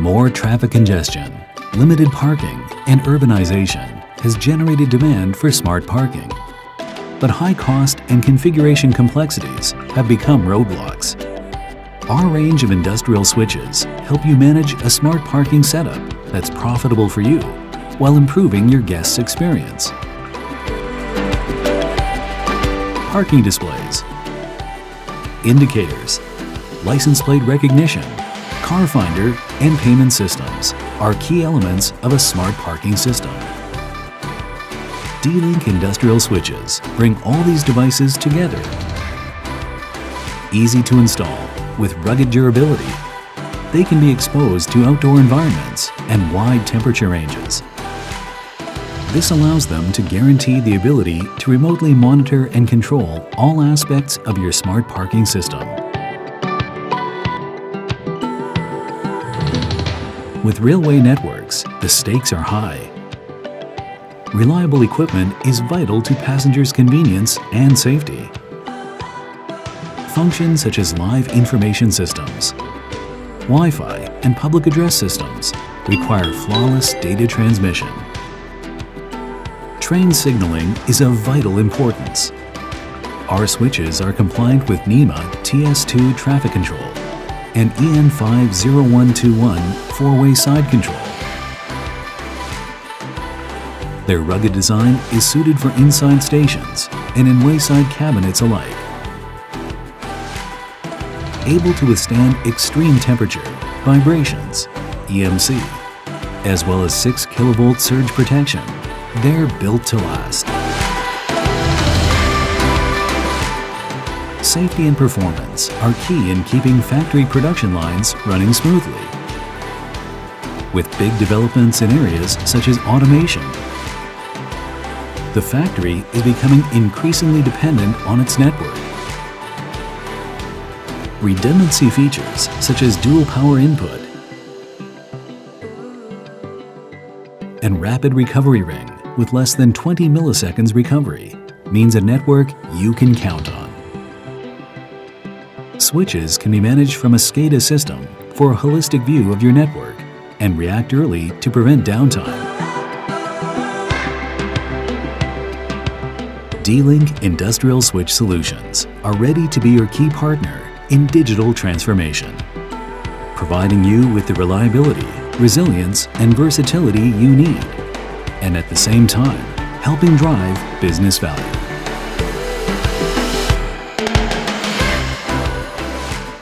More traffic congestion, limited parking, and urbanization has generated demand for smart parking. But high cost and configuration complexities have become roadblocks. Our range of industrial switches help you manage a smart parking setup that's profitable for you while improving your guests' experience. Parking displays, indicators, license plate recognition, car finder, and payment systems are key elements of a smart parking system. D-Link industrial switches bring all these devices together. Easy to install with rugged durability, they can be exposed to outdoor environments and wide temperature ranges. This allows them to guarantee the ability to remotely monitor and control all aspects of your smart parking system. With railway networks, the stakes are high. Reliable equipment is vital to passengers' convenience and safety. Functions such as live information systems, Wi-Fi, and public address systems require flawless data transmission. Train signaling is of vital importance. Our switches are compliant with NEMA TS2 traffic control and EN 50121 four-way side control. Their rugged design is suited for inside stations and in wayside cabinets alike. Able to withstand extreme temperature, vibrations, EMC, as well as 6 kilovolt surge protection, they're built to last. Safety and performance are key in keeping factory production lines running smoothly. With big developments in areas such as automation, the factory is becoming increasingly dependent on its network. Redundancy features such as dual power input and rapid recovery ring with less than 20 milliseconds recovery means a network you can count on. Switches can be managed from a SCADA system for a holistic view of your network and react early to prevent downtime. D-Link Industrial Switch Solutions are ready to be your key partner in digital transformation, providing you with the reliability, resilience, and versatility you need, and at the same time, helping drive business value.